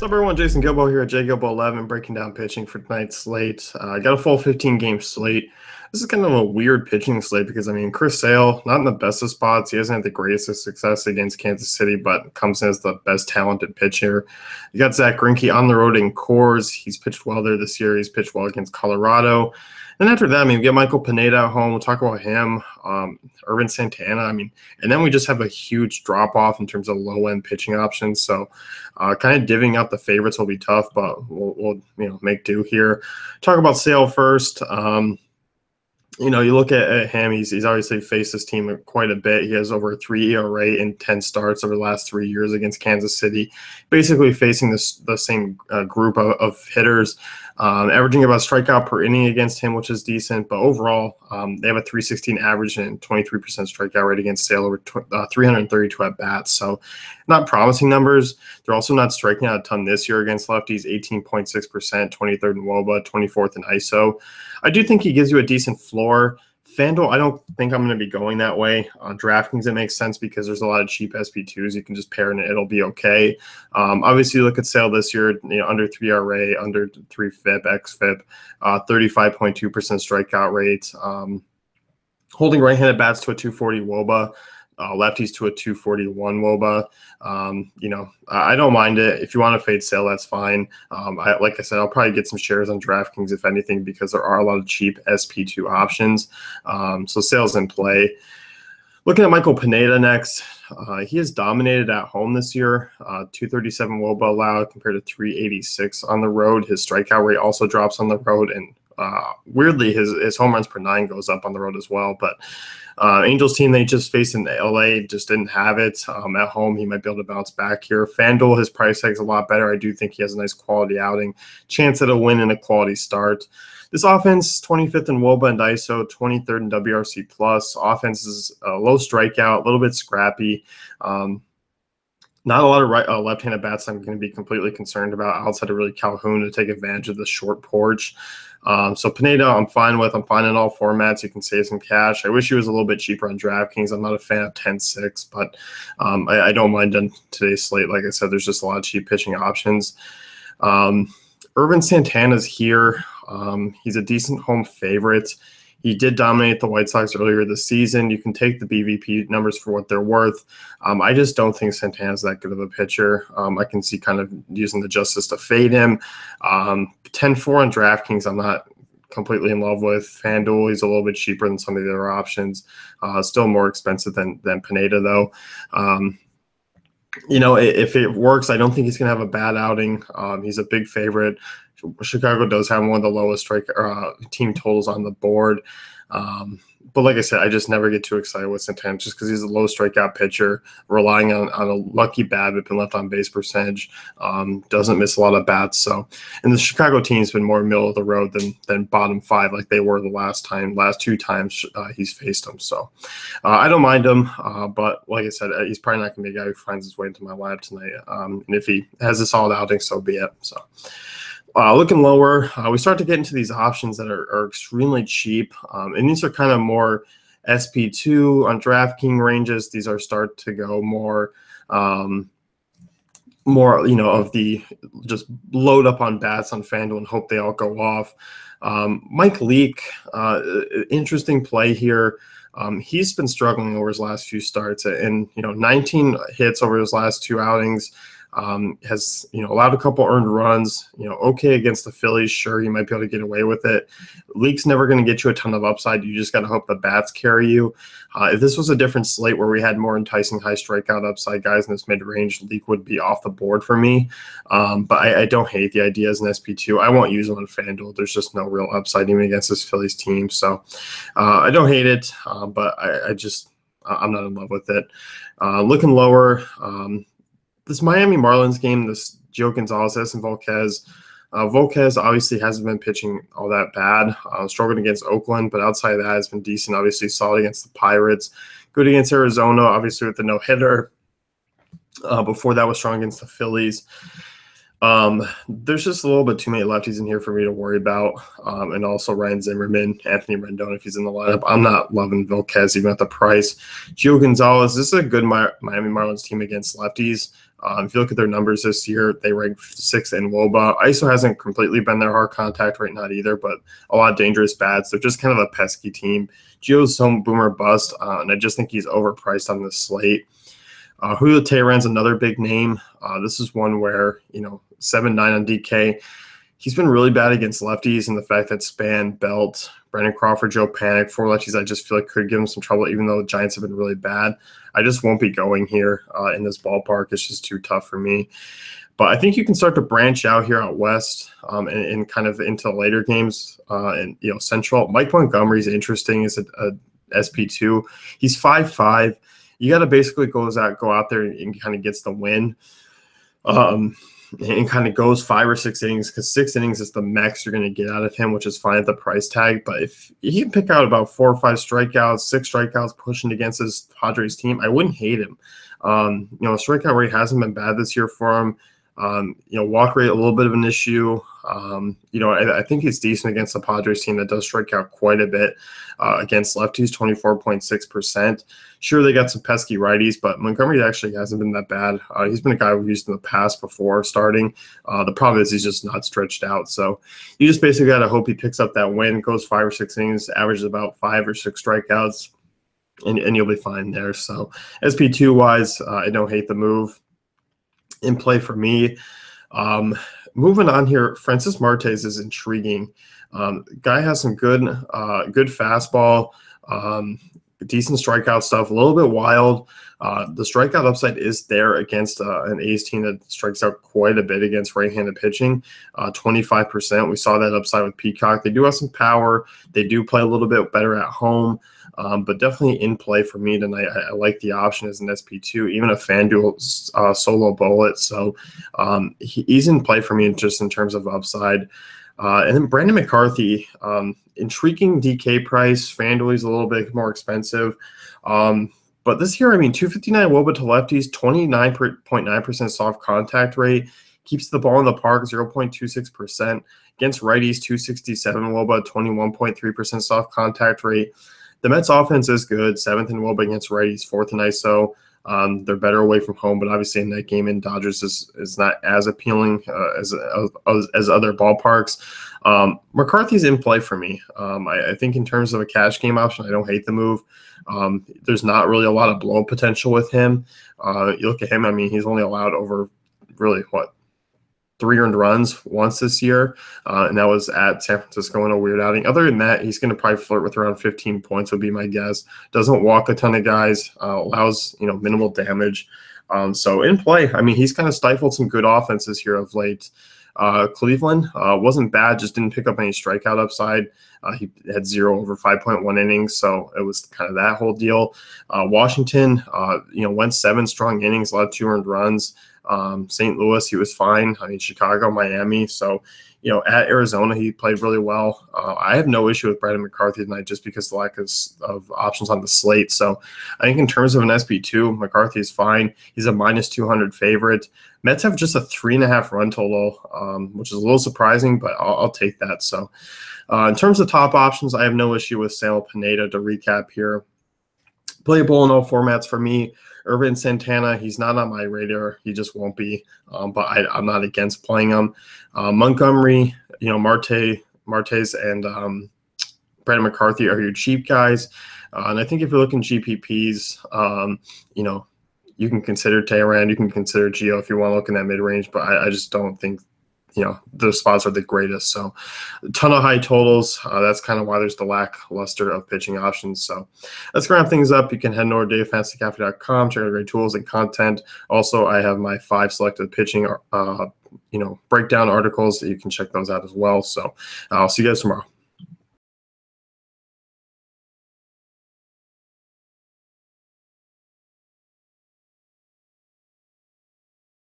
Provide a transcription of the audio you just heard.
What's up, everyone? Jason Gilbo here at JGilbo11, breaking down pitching for tonight's slate. I got a full 15-game slate. This is kind of a weird pitching slate because, Chris Sale, not in the best of spots. He hasn't had the greatest of success against Kansas City, but comes in as the best talented pitcher. You got Zach Greinke on the road in Coors. He's pitched well there this year. He's pitched well against Colorado. And after that, we get Michael Pineda at home. We'll talk about him, Irvin Santana. And then we just have a huge drop-off in terms of low-end pitching options. So kind of divvying out the favorites will be tough, but we'll make do here. Talk about Sale first. You look at him, he's obviously faced this team quite a bit. He has over a 3 ERA in 10 starts over the last 3 years against Kansas City, basically facing the same group of hitters, averaging about a strikeout per inning against him, which is decent. But overall, they have a 316 average and 23% strikeout rate against Sale over 332 at-bats. So not promising numbers. They're also not striking out a ton this year against lefties, 18.6%, 23rd in WOBA, 24th in ISO. I do think he gives you a decent floor. FanDuel, I don't think I'm going to be going that way. On DraftKings, it makes sense because there's a lot of cheap SP2s. You can just pair and it'll be okay. Obviously, look at Sale this year, under 3 RA, under 3 FIP, XFIP, 35.2% strikeout rate, holding right-handed bats to a 240 WOBA. Lefties to a 241 WOBA. I don't mind it. If you want to fade Sale, that's fine. Like I said, I'll probably get some shares on DraftKings, if anything, because there are a lot of cheap SP2 options. So Sale's in play. Looking at Michael Pineda next, he has dominated at home this year, 237 WOBA allowed compared to 386 on the road. His strikeout rate also drops on the road, and weirdly, his home runs per 9 goes up on the road as well. But Angels team they just faced in LA just didn't have it. At home, he might be able to bounce back here. FanDuel, his price tag's a lot better. I do think he has a nice quality outing. Chance at a win and a quality start. This offense, 25th in WOBA and ISO, 23rd in WRC+. Offense is a low strikeout, a little bit scrappy. Not a lot of left-handed bats I'm going to be completely concerned about outside of really Calhoun to take advantage of the short porch. So Pineda, I'm fine with. I'm fine in all formats. You can save some cash. I wish he was a little bit cheaper on DraftKings. I'm not a fan of 10-6, but I don't mind on today's slate. Like I said, there's just a lot of cheap pitching options. Irvin Santana's here. He's a decent home favorite. He did dominate the White Sox earlier this season. You can take the BVP numbers for what they're worth. I just don't think Santana's that good of a pitcher. I can see kind of using the justice to fade him. 10-4 on DraftKings, I'm not completely in love with. FanDuel, he's a little bit cheaper than some of the other options. Still more expensive than Pineda, though. If it works, I don't think he's going to have a bad outing. He's a big favorite. Chicago does have one of the lowest team totals on the board. But like I said, I just never get too excited with Santana just because he's a low strikeout pitcher, relying on a lucky BABIP and left on base percentage. Doesn't miss a lot of bats. So, and the Chicago team's been more middle of the road than bottom 5 like they were the last 2 times he's faced them. So I don't mind him. But like I said, he's probably not going to be a guy who finds his way into my lab tonight. And if he has a solid outing, so be it. So. Looking lower, we start to get into these options that are extremely cheap, and these are kind of more SP2 on DraftKings ranges. These are start to go more of the just load up on bats on FanDuel and hope they all go off. Mike Leake, interesting play here. He's been struggling over his last few starts, and 19 hits over his last 2 outings. Has allowed a couple earned runs, okay against the Phillies. Sure, he might be able to get away with it. Leake's never going to get you a ton of upside. You just got to hope the bats carry you. If this was a different slate where we had more enticing high strikeout upside guys in this mid-range, Leake would be off the board for me. But I don't hate the idea as an SP2. I won't use him on FanDuel. There's just no real upside even against this Phillies team. So I don't hate it, but I'm not in love with it. Looking lower, this Miami Marlins game, this Gio Gonzalez, and Volquez. Volquez obviously hasn't been pitching all that bad. Struggled against Oakland, but outside of that, has been decent. Obviously, solid against the Pirates. Good against Arizona, obviously with the no-hitter. Before that, was strong against the Phillies. There's just a little bit too many lefties in here for me to worry about. And also Ryan Zimmerman, Anthony Rendon, if he's in the lineup. I'm not loving Vilquez even at the price. Gio Gonzalez, this is a good Miami Marlins team against lefties. If you look at their numbers this year, they rank 6th in WOBA. ISO hasn't completely been their hard contact rate, not either, but a lot of dangerous bats. They're just kind of a pesky team. Gio's some boomer bust, and I just think he's overpriced on this slate. Julio Teheran's another big name. This is one where, 7-9 on DK. He's been really bad against lefties, and the fact that Span, Belt, Brandon Crawford, Joe Panic, 4 lefties, I just feel like could give him some trouble, even though the Giants have been really bad. I just won't be going here in this ballpark. It's just too tough for me. But I think you can start to branch out here out west and kind of into later games and Central. Mike Montgomery's interesting as a SP2. He's 5'5". You got to basically go out there and kind of gets the win. And kind of goes 5 or 6 innings, because 6 innings is the max you're going to get out of him, which is fine at the price tag. But if he can pick out about 4 or 5 strikeouts, 6 strikeouts pushing against his Padres team, I wouldn't hate him. Strikeout rate hasn't been bad this year for him. Walk rate, a little bit of an issue. I think he's decent against the Padres team that does strike out quite a bit against lefties, 24.6%. Sure, they got some pesky righties, but Montgomery actually hasn't been that bad. He's been a guy we've used in the past before starting. The problem is he's just not stretched out. So you just basically got to hope he picks up that win, goes 5 or 6 innings, averages about 5 or 6 strikeouts, and you'll be fine there. So SP2 wise, I don't hate the move. In play for me. Moving on here, Francis Martes is intriguing. Guy has some good fastball, decent strikeout stuff, a little bit wild. The strikeout upside is there against an A's team that strikes out quite a bit against right-handed pitching, 25%. We saw that upside with Peacock. They do have some power. They do play a little bit better at home. But definitely in play for me tonight. I like the option as an SP2, even a FanDuel solo bullet. So he's in play for me just in terms of upside. And then Brandon McCarthy, intriguing DK price. FanDuel is a little bit more expensive. But this year, 259 WOBA to lefties, 29.9% soft contact rate. Keeps the ball in the park, 0.26%. Against righties, 267 WOBA, 21.3% soft contact rate. The Mets offense is good, 7th in WOBA against righties, 4th in ISO. They're better away from home, but obviously in that game in Dodgers is not as appealing as other ballparks. McCarthy's in play for me. I think in terms of a cash game option, I don't hate the move. There's not really a lot of blow potential with him. You look at him, he's only allowed over really 3 earned runs once this year, and that was at San Francisco in a weird outing. Other than that, he's going to probably flirt with around 15 points would be my guess. Doesn't walk a ton of guys, allows minimal damage. So in play, he's kind of stifled some good offenses here of late. Cleveland wasn't bad, just didn't pick up any strikeout upside. He had 0 over 5.1 innings, so it was kind of that whole deal. Washington, went 7 strong innings, allowed 2 earned runs. St. Louis, he was fine. Chicago, Miami. So, at Arizona, he played really well. I have no issue with Brandon McCarthy tonight just because the lack of options on the slate. So I think in terms of an SP2, McCarthy is fine. He's a -200 favorite. Mets have just a 3.5 run total, which is a little surprising, but I'll take that. So in terms of top options, I have no issue with Sale Pineda to recap here. Playable in all formats for me. Irvin Santana, he's not on my radar. He just won't be, but I'm not against playing him. Montgomery, Martes, and Brandon McCarthy are your cheap guys. And I think if you're looking GPPs, you can consider Teheran, you can consider Gio if you want to look in that mid-range, but I just don't think those spots are the greatest. So a ton of high totals. That's kind of why there's the lackluster of pitching options. So let's wrap things up. You can head over to dailyfantasycafe.com, check out great tools and content. Also, I have my 5 selected pitching breakdown articles. You can check those out as well. So I'll see you guys tomorrow.